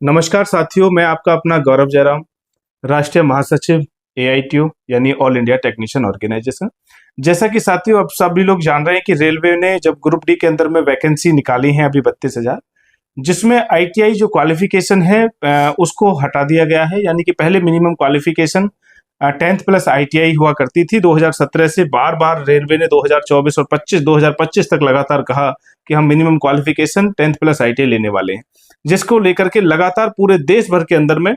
नमस्कार साथियों, मैं आपका अपना गौरव जयराम, राष्ट्रीय महासचिव एआईटीयू यानी ऑल इंडिया टेक्नीशियन ऑर्गेनाइजेशन। जैसा कि साथियों अब सभी लोग जान रहे हैं कि रेलवे ने जब ग्रुप डी के अंदर में वैकेंसी निकाली है अभी 32,000, जिसमें आईटीआई जो क्वालिफिकेशन है उसको हटा दिया गया है। यानी कि पहले minimum qualification 10th plus ITI हुआ करती थी। 2017 से बार बार रेलवे ने 2024 और 2025 तक लगातार कहा कि हम minimum qualification 10th plus ITI लेने वाले हैं, जिसको लेकर के लगातार पूरे देश भर के अंदर में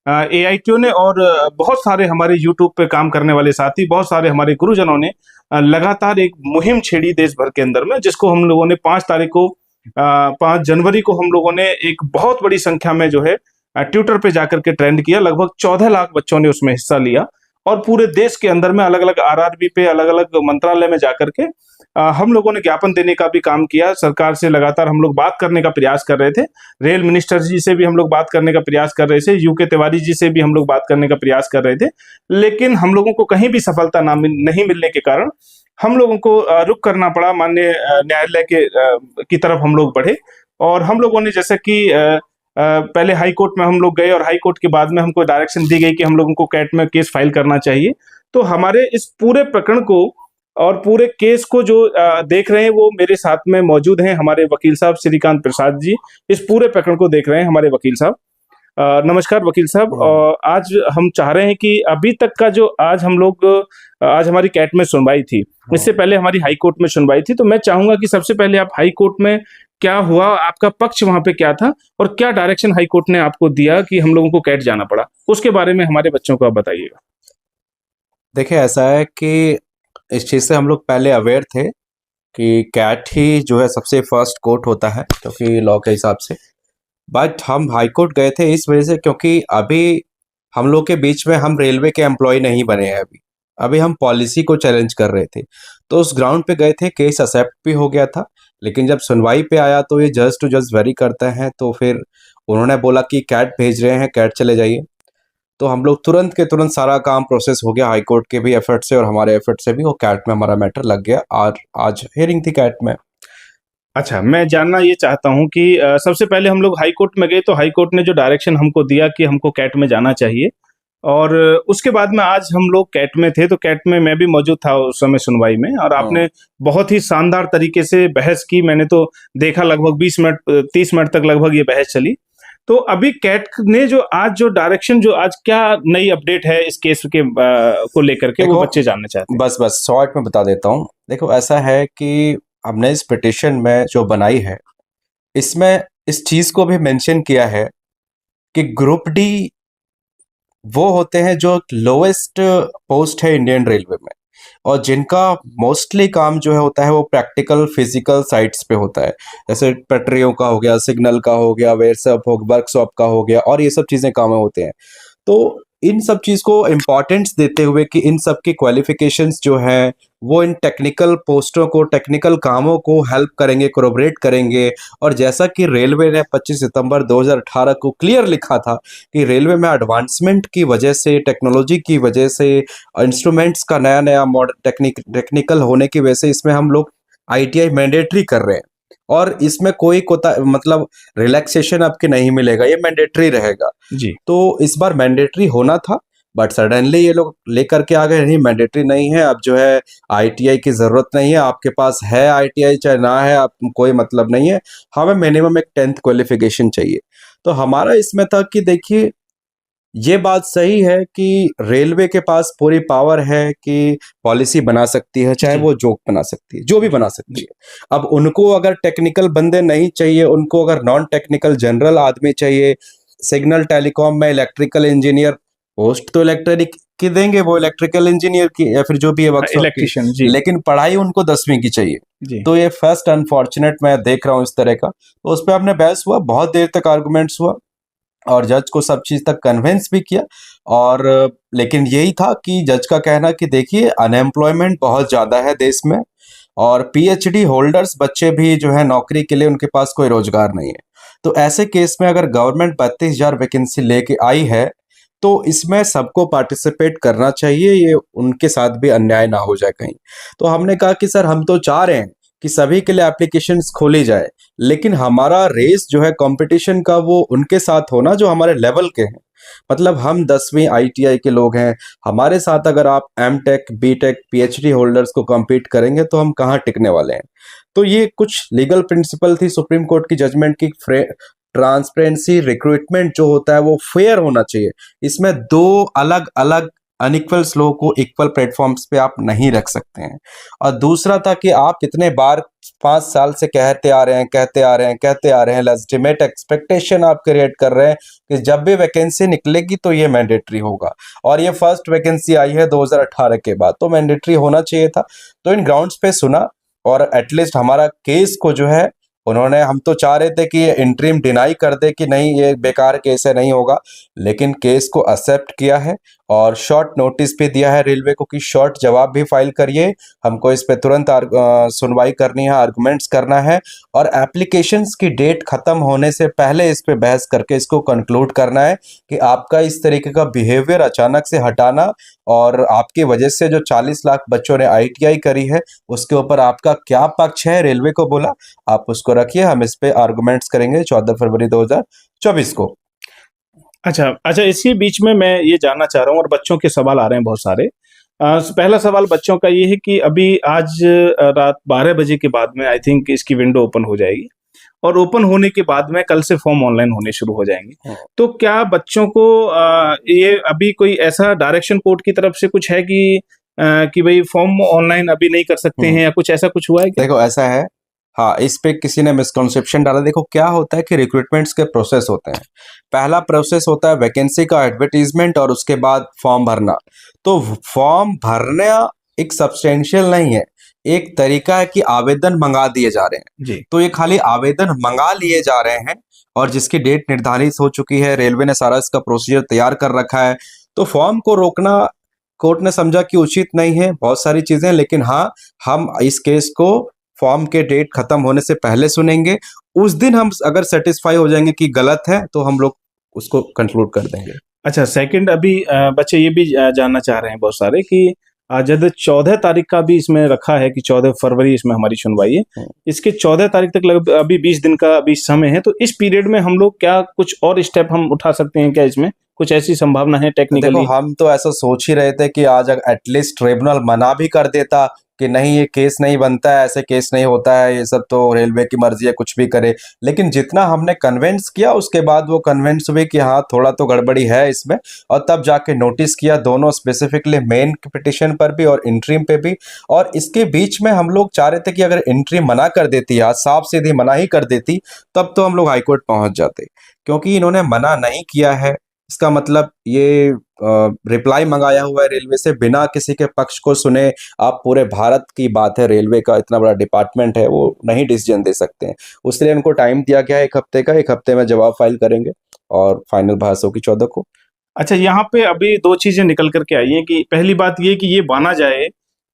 एआईटीयू ने और बहुत सारे हमारे यूट्यूब पे काम करने वाले साथी, बहुत सारे हमारे गुरुजनों ने लगातार एक मुहिम छेड़ी देश भर के अंदर में, जिसको हम लोगों ने 5 तारीख को 5 जनवरी को हम लोगों ने एक बहुत बड़ी संख्या में जो है ट्विटर पे जाकर के ट्रेंड किया। लगभग 14 लाख बच्चों ने उसमें हिस्सा लिया और पूरे देश के अंदर में अलग अलग आरआरबी पे, अलग अलग मंत्रालय में जाकर के हम लोगों ने ज्ञापन देने का भी काम किया। सरकार से लगातार हम लोग बात करने का प्रयास कर रहे थे। रेल मिनिस्टर जी से भी हम लोग बात करने का प्रयास कर रहे थे, यूके तिवारी जी से भी हम लोग बात करने का प्रयास कर रहे थे, लेकिन हम लोगों को कहीं भी सफलता नहीं मिलने के कारण हम लोगों को रुक करना पड़ा। माननीय न्यायालय की तरफ हम लोग बढ़े और हम लोगों ने जैसे कि पहले हाई कोर्ट में हम लोग गए और हाई कोर्ट के बाद में हमको डायरेक्शन दी गई कि हम लोगों को कैट में केस फाइल करना चाहिए। तो हमारे इस पूरे प्रकरण को और पूरे केस को जो देख रहे हैं वो मेरे साथ में मौजूद हैं हमारे वकील साहब श्रीकांत प्रसाद जी। इस पूरे प्रकरण को देख रहे हैं हमारे वकील साहब। नमस्कार वकील साहब। आज हम चाह रहे हैं कि अभी तक का जो आज हम लोग आज हमारी कैट में सुनवाई थी, इससे पहले हमारी हाई कोर्ट में सुनवाई थी, तो मैं चाहूंगा कि सबसे पहले आप हाई कोर्ट में क्या हुआ, आपका पक्ष वहां पे क्या था और क्या डायरेक्शन हाई कोर्ट ने आपको दिया कि हम लोगों को कैट जाना पड़ा, उसके बारे में हमारे बच्चों को आप बताइएगा। देखिए, ऐसा है कि इस चीज़ से हम लोग पहले अवेयर थे कि कैट ही जो है सबसे फर्स्ट कोर्ट होता है क्योंकि लॉ के हिसाब से। बट हम हाई कोर्ट गए थे इस वजह से क्योंकि अभी हम लोग के बीच में हम रेलवे के एम्प्लॉय नहीं बने हैं। अभी अभी हम पॉलिसी को चैलेंज कर रहे थे, तो उस ग्राउंड पे गए थे। केस एक्सेप्ट भी हो गया था, लेकिन जब सुनवाई पे आया तो ये जज टू जज वेरी करते हैं, तो फिर उन्होंने बोला कि कैट भेज रहे हैं, कैट चले जाइए। तो हम लोग तुरंत के तुरंत सारा काम प्रोसेस हो गया, हाई कोर्ट के भी एफर्ट से और हमारे एफर्ट से भी वो कैट में हमारा मैटर लग गया और आज हियरिंग थी कैट में। अच्छा, मैं जानना ये चाहता हूँ कि सबसे पहले हम लोग हाई कोर्ट में गए तो हाई कोर्ट ने जो डायरेक्शन हमको दिया कि हमको कैट में जाना चाहिए, और उसके बाद में आज हम लोग कैट में थे, तो कैट में मैं भी मौजूद था उस समय सुनवाई में, और आपने बहुत ही शानदार तरीके से बहस की। मैंने तो देखा लगभग 20 मिनट 30 मिनट तक लगभग ये बहस चली। तो अभी कैट ने जो आज जो डायरेक्शन, जो आज क्या नई अपडेट है इस केस के को लेकर के, वो बच्चे जानना चाहते हैं। बस शॉर्ट में बता देता हूँ। देखो, ऐसा है कि हमने इस पिटिशन में जो बनाई है, इसमें इस चीज़ को भी मेंशन किया है कि ग्रुप डी वो होते हैं जो लोएस्ट पोस्ट है इंडियन रेलवे में, और जिनका मोस्टली काम जो है होता है वो प्रैक्टिकल फिजिकल साइट्स पे होता है। जैसे पटरियों का हो गया, सिग्नल का हो गया, वर्कशॉप का हो गया, और ये सब चीज़ें काम होते हैं। तो इन सब चीज़ को इम्पॉर्टेंस देते हुए कि इन सब की क्वालिफिकेशंस जो हैं वो इन टेक्निकल पोस्टों को, टेक्निकल कामों को हेल्प करेंगे, कोरोबरेट करेंगे। और जैसा कि रेलवे ने 25 सितंबर 2018 को क्लियर लिखा था कि रेलवे में एडवांसमेंट की वजह से, टेक्नोलॉजी की वजह से, इंस्ट्रूमेंट्स का नया नया मॉडल टेक्निकल होने की वजह से इसमें हम लोग आईटीआई मैंडेटरी कर रहे हैं, और इसमें कोई कोता मतलब रिलैक्सेशन आपके नहीं मिलेगा, ये मैंडेटरी रहेगा जी। तो इस बार मैंडेटरी होना था, बट सडनली ये लोग लेकर के आ गए नहीं, मैंडेटरी नहीं है। अब जो है आईटीआई की ज़रूरत नहीं है, आपके पास है आईटीआई चाहे ना है, आप कोई मतलब नहीं है, हमें मिनिमम एक 10th क्वालिफिकेशन चाहिए। तो हमारा इसमें था कि देखिए, ये बात सही है कि रेलवे के पास पूरी पावर है कि पॉलिसी बना सकती है, चाहे वो जोक बना सकती है, जो भी बना सकती है। अब उनको अगर टेक्निकल बंदे नहीं चाहिए, उनको अगर नॉन टेक्निकल जनरल आदमी चाहिए, सिग्नल टेलीकॉम में इलेक्ट्रिकल इंजीनियर, पोस्ट तो इलेक्ट्रिक की देंगे, वो इलेक्ट्रिकल इंजीनियर की या फिर जो भी है वर्कशॉप इलेक्ट्रिशियन की, जी। लेकिन पढ़ाई उनको 10वीं की चाहिए। जी। तो ये फर्स्ट अनफॉर्चुनेट मैं देख रहा हूँ इस तरह का। तो उस पर हमने बहस हुआ, बहुत देर तक आर्गुमेंट्स हुआ, और जज को सब चीज़ तक कन्विंस भी किया। और लेकिन यही था कि जज का कहना कि देखिए, अनएम्प्लॉयमेंट बहुत ज़्यादा है देश में, और पीएचडी होल्डर्स बच्चे भी जो है नौकरी के लिए उनके पास कोई रोजगार नहीं है। तो ऐसे केस में अगर गवर्नमेंट 32,000 वैकेंसी लेके आई है, तो इसमें सबको पार्टिसिपेट करना चाहिए, ये उनके साथ भी अन्याय ना हो जाए कहीं। तो हमने कहा कि सर, हम तो चाह रहे हैं कि सभी के लिए एप्लीकेशंस खोली जाए, लेकिन हमारा रेस जो है कंपटीशन का वो उनके साथ होना जो हमारे लेवल के हैं। मतलब हम 10वीं आईटीआई के लोग हैं, हमारे साथ अगर आप M tech B tech PhD holders को compete करेंगे तो हम कहाँ टिकने वाले हैं। तो ये कुछ लीगल प्रिंसिपल थी सुप्रीम कोर्ट की जजमेंट की। ट्रांसपेरेंसी रिक्रूटमेंट जो होता है वो फेयर होना चाहिए। इसमें दो अलग अलग अनइक्वल्स लोगों को इक्वल प्लेटफॉर्म्स पे आप नहीं रख सकते हैं। और दूसरा था कि आप इतने बार 5 साल से कहते आ रहे हैं लेजिटिमेट एक्सपेक्टेशन आप क्रिएट कर रहे हैं कि जब भी वैकेंसी निकलेगी तो ये मैंडेटरी होगा, और ये फर्स्ट वैकेंसी आई है 2018 के बाद, तो मैंडेटरी होना चाहिए था। तो इन ग्राउंड्स पे सुना, और एटलीस्ट हमारा केस को जो है उन्होंने, हम तो चाह रहे थे कि ये इंटरिम डिनाई कर दे कि नहीं ये बेकार केस है, नहीं होगा, लेकिन केस को एक्सेप्ट किया है और शॉर्ट नोटिस भी दिया है रेलवे को कि शॉर्ट जवाब भी फाइल करिए, हमको इस पे तुरंत सुनवाई करनी है, आर्गुमेंट्स करना है, और एप्लीकेशंस की डेट खत्म होने से पहले इस पे बहस करके इसको कंक्लूड करना है कि आपका इस तरीके का बिहेवियर अचानक से हटाना और आपकी वजह से जो 40 लाख बच्चों ने आईटीआई करी है उसके ऊपर आपका क्या पक्ष है। रेलवे को बोला आप उसको रखिए, हम इस पे आर्गुमेंट्स करेंगे 14 फरवरी 2024 को। अच्छा अच्छा, इसी बीच में मैं ये जानना चाह रहा हूँ, और बच्चों के सवाल आ रहे हैं बहुत सारे। पहला सवाल बच्चों का ये है कि अभी आज रात 12 बजे के बाद में आई थिंक इसकी विंडो ओपन हो जाएगी, और ओपन होने के बाद में कल से फॉर्म ऑनलाइन होने शुरू हो जाएंगे। तो क्या बच्चों को ये अभी कोई ऐसा डायरेक्शन कोर्ट की तरफ से कुछ है कि भाई फॉर्म ऑनलाइन अभी नहीं कर सकते हैं, या कुछ ऐसा कुछ हुआ है क्या? देखो ऐसा है, हाँ, इस पे किसी ने मिसकंसेप्शन डाला। देखो क्या होता है कि रिक्रूटमेंट्स के प्रोसेस होते हैं। पहला प्रोसेस होता है वैकेंसी का एडवर्टीजमेंट और उसके बाद फॉर्म भरना। तो फॉर्म भरना एक सब्सटेंशियल नहीं है, एक तरीका है कि आवेदन मंगा दिए जा रहे हैं। जी। तो ये खाली आवेदन मंगा लिए जा रहे हैं, और जिसकी डेट निर्धारित हो चुकी है, रेलवे ने सारा इसका प्रोसीजर तैयार कर रखा है। तो फॉर्म को रोकना कोर्ट ने समझा कि उचित नहीं है, बहुत सारी चीजें, लेकिन हाँ, हम इस केस को फॉर्म के डेट खत्म होने से पहले सुनेंगे। उस दिन हम अगर सेटिस्फाई हो जाएंगे कि गलत है तो हम लोग उसको कंक्लूड कर देंगे। अच्छा, सेकंड, अभी बच्चे ये भी जानना चाह रहे हैं बहुत सारे कि जब 14 तारीख का भी इसमें रखा है कि 14 फरवरी इसमें हमारी सुनवाई है, इसके 14 तारीख तक लगभग अभी 20 दिन का अभी समय है, तो इस पीरियड में हम लोग क्या कुछ और स्टेप हम उठा सकते हैं क्या? इसमें कुछ ऐसी संभावना है देखो टेक्निकली? हम तो ऐसा सोच ही रहे थे कि आज एटलीस्ट ट्रिब्यूनल मना भी कर देता कि नहीं ये केस नहीं बनता है, ऐसे केस नहीं होता है, ये सब तो रेलवे की मर्जी है, कुछ भी करे। लेकिन जितना हमने कन्विंस किया उसके बाद वो कन्विंस हुए कि हाँ थोड़ा तो गड़बड़ी है इसमें, और तब जाके नोटिस किया दोनों, स्पेसिफिकली मेन पिटिशन पर भी और इंट्रीम पे भी। और इसके बीच में हम लोग चाह रहे थे कि अगर इंट्रीम मना कर देती, आज साफ सीधी मना ही कर देती, तब तो हम लोग हाईकोर्ट पहुंच जाते। क्योंकि इन्होंने मना नहीं किया है, इसका मतलब ये रिप्लाई मंगाया हुआ है रेलवे से बिना किसी के पक्ष को सुने। आप पूरे भारत की बात है, रेलवे का इतना बड़ा डिपार्टमेंट है, वो नहीं डिसीजन दे सकते हैं। उसके लिए उनको टाइम दिया गया है 1 हफ्ते का, 1 हफ्ते में जवाब फाइल करेंगे और फाइनल बहस होगी 14 को। अच्छा, यहाँ पे अभी 2 चीजें निकल करके आई हैं कि पहली बात ये कि ये माना जाए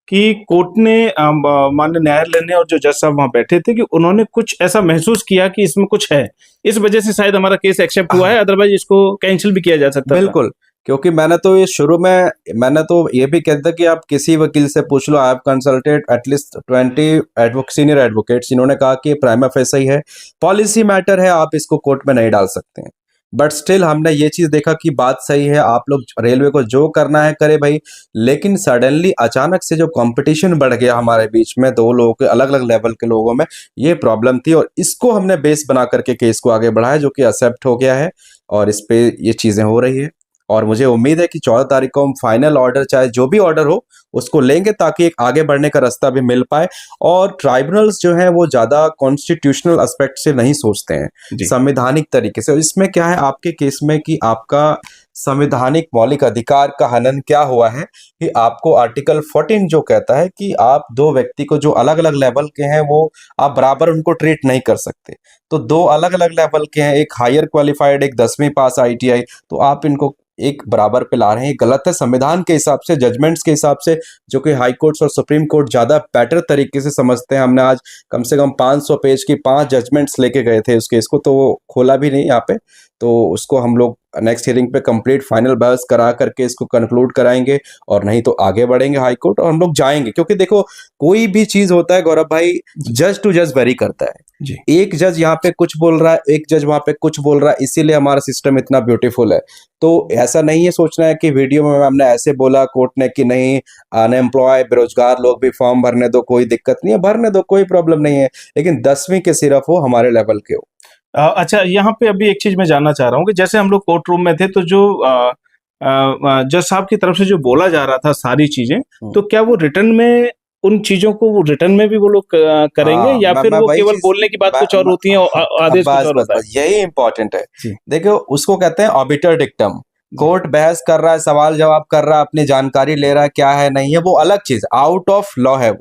कि कोर्ट ने माननीय न्यायालय ने और जो जज साहब वहां बैठे थे कि उन्होंने कुछ ऐसा महसूस किया कि इसमें कुछ है, इस वजह से शायद हमारा केस एक्सेप्ट हुआ है, अदरवाइज इसको कैंसिल भी किया जा सकता था। बिल्कुल, क्योंकि मैंने तो ये शुरू में मैंने तो ये भी कहता कि आप किसी वकील से पूछ लो। I have consulted at least 20 senior advocates, इन्होंने कहा कि प्राइमा फेसी ही है, पॉलिसी मैटर है, आप इसको कोर्ट में नहीं डाल सकते हैं। बट स्टिल हमने ये चीज देखा कि बात सही है, आप लोग रेलवे को जो करना है करे भाई। लेकिन सडनली अचानक से जो कंपटीशन बढ़ गया हमारे बीच में, 2 लोगों के अलग अलग लेवल के लोगों में, ये प्रॉब्लम थी, और इसको हमने बेस बना करके केस को आगे बढ़ाया, जो कि एक्सेप्ट हो गया है और इस पे ये चीजें हो रही है। और मुझे उम्मीद है कि 14 तारीख को हम फाइनल ऑर्डर, चाहे जो भी ऑर्डर हो, उसको लेंगे ताकि एक आगे बढ़ने का रास्ता भी मिल पाए। और ट्राइब्यूनल्स जो हैं वो ज्यादा कॉन्स्टिट्यूशनल एस्पेक्ट से नहीं सोचते हैं, जी। संवैधानिक तरीके से। इसमें क्या है आपके केस में कि आपका संवैधानिक मौलिक अधिकार का हनन क्या हुआ है कि आपको आर्टिकल 14 जो कहता है कि आप 2 व्यक्ति को जो अलग अलग लेवल के हैं वो आप बराबर उनको ट्रीट नहीं कर सकते। तो 2 अलग अलग लेवल के हैं, एक हायर क्वालिफाइड, एक 10वीं पास आईटीआई, तो आप इनको एक बराबर पे ला रहे हैं, ये गलत है। संविधान के हिसाब से, जजमेंट्स के हिसाब से, जो कि हाई कोर्ट्स और सुप्रीम कोर्ट ज़्यादा बेटर तरीके से समझते हैं। हमने आज कम से कम 500 पेज की 5 जजमेंट्स लेके गए थे उस केस को, तो वो खोला भी नहीं यहाँ पे। तो उसको हम लोग नेक्स्ट हियरिंग पे कंप्लीट फाइनल बहस करा करके इसको कंक्लूड कराएंगे, और नहीं तो आगे बढ़ेंगे हाई कोर्ट, और हम लोग जाएंगे। क्योंकि देखो, कोई भी चीज़ होता है गौरव भाई, जज टू जज वेरी करता है जी। एक जज यहाँ पे कुछ बोल रहा है, एक जज वहां पे कुछ बोल रहा है, इसीलिए हमारा सिस्टम इतना ब्यूटीफुल है। तो ऐसा नहीं है सोचना है कि वीडियो में हमने ऐसे बोला कोर्ट ने कि नहीं, अनएम्प्लॉय बेरोजगार लोग भी फॉर्म भरने दो, कोई दिक्कत नहीं है, भरने दो, कोई प्रॉब्लम नहीं है, लेकिन 10वीं के सिर्फ हो, हमारे लेवल के हो। अच्छा, यहाँ पे अभी एक चीज मैं जानना चाह रहा हूँ कि जैसे हम लोग कोर्ट रूम में थे, तो जो जज साहब की तरफ से जो बोला जा रहा था सारी चीजें, तो क्या वो रिटर्न में उन चीजों को वो रिटर्न में भी वो लोग करेंगे, हाँ, या फिर मैं वो वही केवल चीज बोलने की बात कुछ और होती है और आदेश कुछ बस और बस होता है? बस यही इंपॉर्टेंट है। जी। देखो, उसको कहते हैं ऑबिटर डिक्टम। कोर्ट बहस कर रहा है, सवाल जवाब कर रहा है, अपनी जानकारी ले रहा है, क्या है नहीं है, वो अलग चीज, आउट ऑफ लॉ है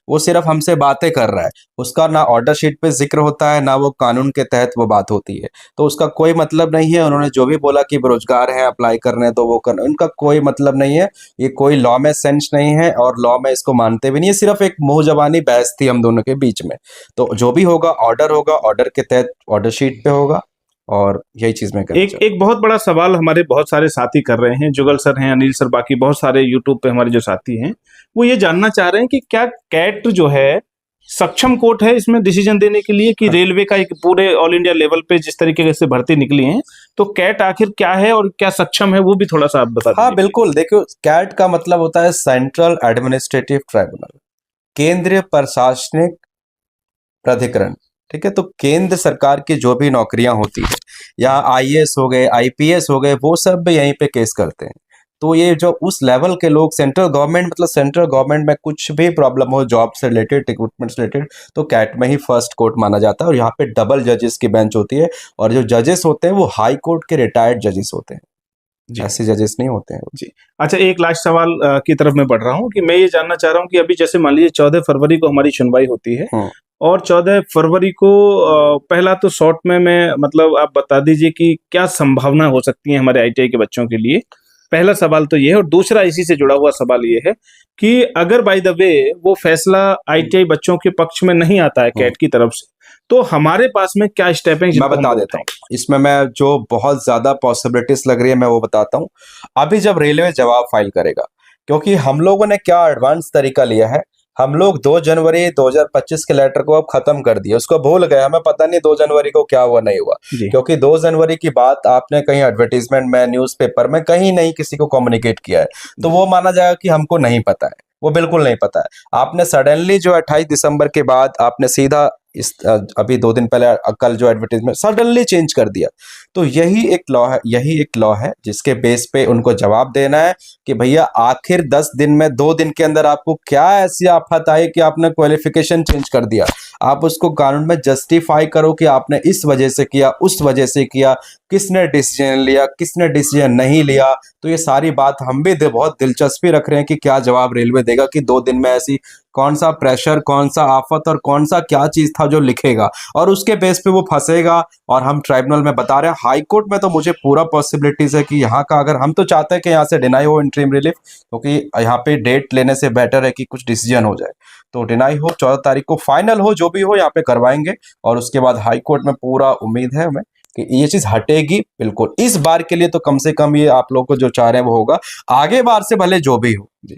वो सिर्फ हमसे बातें कर रहा है। उसका ना ऑर्डर शीट पे जिक्र होता है, ना वो कानून के तहत वो बात होती है, तो उसका कोई मतलब नहीं है। उन्होंने जो भी बोला कि बेरोजगार हैं, अप्लाई करने तो वो कर, उनका कोई मतलब नहीं है। ये कोई लॉ में सेंस नहीं है, और लॉ में इसको मानते भी नहीं है। सिर्फ एक मुंह जबानी बहस थी हम दोनों के बीच में। तो जो भी होगा होगा, ऑर्डर के तहत ऑर्डर शीट पे होगा, और यही चीज मैं कहना चाहूँ। एक बहुत बड़ा सवाल हमारे बहुत सारे साथी कर रहे हैं, जुगल सर हैं, अनिल सर, बाकी बहुत सारे यूट्यूब पे हमारे जो साथी हैं, वो ये जानना चाह रहे हैं कि क्या कैट जो है सक्षम कोर्ट है इसमें डिसीजन देने के लिए, कि रेलवे का एक पूरे ऑल इंडिया लेवल पे जिस तरीके से भर्ती निकली है, तो कैट आखिर क्या है और क्या सक्षम है, वो भी थोड़ा सा आप बता दीजिए। हाँ बिल्कुल, देखो, कैट का मतलब होता है सेंट्रल एडमिनिस्ट्रेटिव ट्राइब्यूनल, केंद्रीय प्रशासनिक प्राधिकरण। ठीक है, तो केंद्र सरकार की जो भी नौकरियां होती है, यहाँ आईएएस हो गए, आईपीएस हो गए, वो सब भी यहीं पे केस करते हैं। तो ये जो उस लेवल के लोग, सेंट्रल गवर्नमेंट, मतलब सेंट्रल गवर्नमेंट में कुछ भी प्रॉब्लम हो, जॉब से रिलेटेड, रिक्रूटमेंट से रिलेटेड, तो कैट में ही फर्स्ट कोर्ट माना जाता है। और यहाँ पे डबल जजेस की बेंच होती है, और जो जजेस होते हैं वो हाई कोर्ट के रिटायर्ड जजेस होते हैं, ऐसे जजेस नहीं होते हैं जी। अच्छा, एक लास्ट सवाल की तरफ मैं बढ़ रहा हूँ कि मैं ये जानना चाह रहा हूँ कि अभी जैसे मान लीजिए 14 फरवरी को हमारी सुनवाई होती है, और 14 फरवरी को पहला तो शॉर्ट में मैं मतलब आप बता दीजिए कि क्या संभावना हो सकती है हमारे आईटीआई के बच्चों के लिए। पहला सवाल तो ये है, और दूसरा इसी से जुड़ा हुआ सवाल ये है कि अगर बाय द वे वो फैसला आईटीआई बच्चों के पक्ष में नहीं आता है कैट की तरफ से, तो हमारे पास में क्या स्टेप है? मैं बता देता हूँ। इसमें मैं जो बहुत ज्यादा पॉसिबिलिटीज लग रही है मैं वो बताता हूँ। अभी जब रेलवे जवाब फाइल करेगा, क्योंकि हम लोगों ने क्या एडवांस तरीका लिया है, हम लोग 2 जनवरी 2025 के लेटर को अब खत्म कर दिया, उसको भूल गए। हमें पता नहीं 2 जनवरी को क्या हुआ नहीं हुआ, क्योंकि 2 जनवरी की बात आपने कहीं एडवर्टीजमेंट में, न्यूज़पेपर में कहीं नहीं किसी को कम्युनिकेट किया है, तो वो माना जाएगा कि हमको नहीं पता है, वो बिल्कुल नहीं पता है। आपने सडनली जो 28 दिसंबर के बाद आपने सीधा इस अभी 2 दिन पहले कल जो एडवर्टीजमेंट सडनली चेंज कर दिया, तो यही एक लॉ है जिसके बेस पे उनको जवाब देना है कि भैया आखिर 10 दिन में, 2 दिन के अंदर आपको क्या ऐसी आफत आई कि आपने क्वालिफिकेशन चेंज कर दिया। आप उसको कानून में जस्टिफाई करो कि आपने इस वजह से किया, उस वजह से किया, किसने डिसीजन लिया, किसने डिसीजन नहीं लिया। तो ये सारी बात हम भी बहुत दिलचस्पी रख रहे हैं कि क्या जवाब रेलवे देगा, कि 2 दिन में ऐसी कौन सा प्रेशर, कौन सा आफत और कौन सा क्या चीज था जो लिखेगा, और उसके बेस पे वो फंसेगा और हम ट्राइब्यूनल में बता रहे हैं। हाई कोर्ट में तो मुझे पूरा पॉसिबिलिटीज है कि यहाँ का, अगर हम तो चाहते हैं कि यहाँ से डिनाई हो इंटरिम रिलीफ, क्योंकि यहाँ पे डेट लेने से बेटर है कि कुछ डिसीजन हो जाए, तो डिनाई हो, 14 तारीख को फाइनल हो, जो भी हो यहाँ पे करवाएंगे। और उसके बाद हाई कोर्ट में पूरा उम्मीद है हमें कि ये चीज हटेगी बिल्कुल। इस बार के लिए तो कम से कम ये आप लोग को जो चाह रहे हैं वो होगा, आगे बार से भले जो भी हो। जी।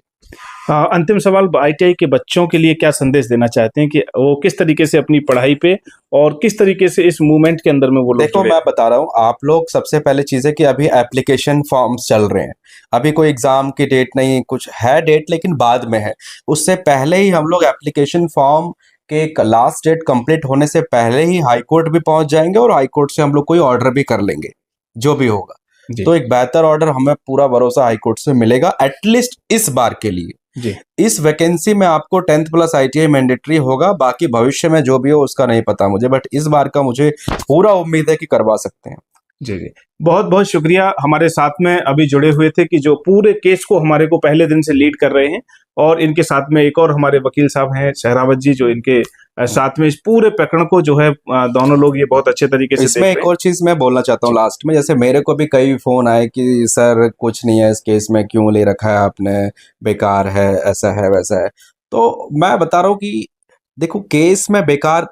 अंतिम सवाल, आईटीआई के बच्चों के लिए क्या संदेश देना चाहते हैं कि वो किस तरीके से अपनी पढ़ाई पे और किस तरीके से इस मूवमेंट के अंदर में वो लोग? देखो, मैं बता रहा हूँ आप लोग, सबसे पहले चीज है कि अभी एप्लीकेशन फॉर्म्स चल रहे हैं, अभी कोई एग्जाम की डेट नहीं, कुछ है डेट लेकिन बाद में है। उससे पहले ही हम लोग एप्लीकेशन फॉर्म के लास्ट डेट कंप्लीट होने से पहले ही हाई कोर्ट भी पहुंच जाएंगे, और हाई कोर्ट से हम लोग कोई ऑर्डर भी कर लेंगे जो भी होगा। तो एक बेहतर ऑर्डर, हमें पूरा भरोसा हाई कोर्ट से मिलेगा एटलीस्ट इस बार के लिए। जी। इस वैकेंसी में आपको 10th प्लस आईटीआई मैंडेटरी होगा, बाकी भविष्य में जो भी हो उसका नहीं पता मुझे, बट इस बार का मुझे पूरा उम्मीद है कि करवा सकते हैं। जी जी, बहुत बहुत शुक्रिया हमारे साथ में अभी जुड़े हुए थे, कि जो पूरे केस को हमारे को पहले दिन से लीड कर रहे हैं। और इनके साथ में एक और हमारे वकील साहब हैं शहरावत जी, जो इनके साथ में इस पूरे प्रकरण को जो है दोनों लोग ये बहुत अच्छे तरीके से इसमें देख एक रहे हैं। और चीज मैं बोलना चाहता हूँ जी लास्ट में, जैसे मेरे को भी कई फोन आए कि सर कुछ नहीं है इस केस में, क्यों ले रखा है आपने, बेकार है, ऐसा है वैसा है। तो मैं बता रहा हूँ कि देखो, केस में बेकार,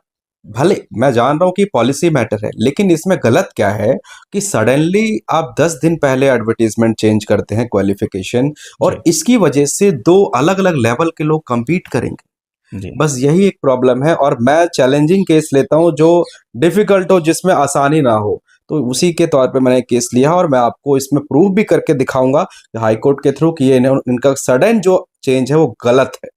भले मैं जान रहा हूँ कि पॉलिसी मैटर है, लेकिन इसमें गलत क्या है कि सडनली आप 10 दिन पहले एडवर्टीजमेंट चेंज करते हैं, क्वालिफिकेशन, जी और इसकी वजह से दो अलग अलग लेवल के लोग compete करेंगे। जी बस यही एक प्रॉब्लम है, और मैं चैलेंजिंग केस लेता हूँ जो डिफिकल्ट हो, जिसमें आसानी ना हो। तो उसी के तौर पे मैंने केस लिया, और मैं आपको इसमें प्रूव भी करके दिखाऊंगा हाई कोर्ट के थ्रू कि ये इनका सडन जो चेंज है वो गलत है।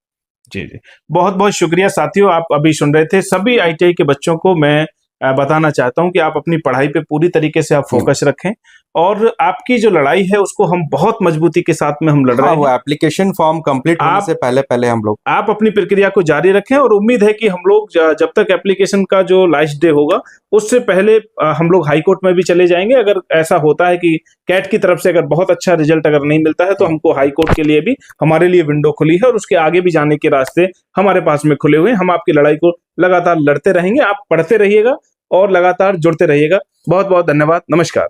जी जी, बहुत बहुत शुक्रिया साथियों। आप अभी सुन रहे थे, सभी आईटीआई के बच्चों को मैं बताना चाहता हूं कि आप अपनी पढ़ाई पे पूरी तरीके से आप फोकस रखें, और आपकी जो लड़ाई है उसको हम बहुत मजबूती के साथ में हम लड़ हाँ, रहे वो हैं। एप्लीकेशन फॉर्म कंप्लीट होने आप से पहले पहले हम लोग। आप अपनी प्रक्रिया को जारी रखें, और उम्मीद है कि हम लोग जब तक एप्लीकेशन का जो लास्ट डे होगा उससे पहले हम लोग हाई कोर्ट में भी चले जाएंगे। अगर ऐसा होता है कि कैट की तरफ से अगर बहुत अच्छा रिजल्ट अगर नहीं मिलता है, तो हमको हाई कोर्ट के लिए भी हमारे लिए विंडो खुली है, और उसके आगे भी जाने के रास्ते हमारे पास में खुले हुए हैं। हम आपकी लड़ाई को लगातार लड़ते रहेंगे। आप पढ़ते रहिएगा और लगातार जुड़ते रहिएगा। बहुत बहुत धन्यवाद। नमस्कार।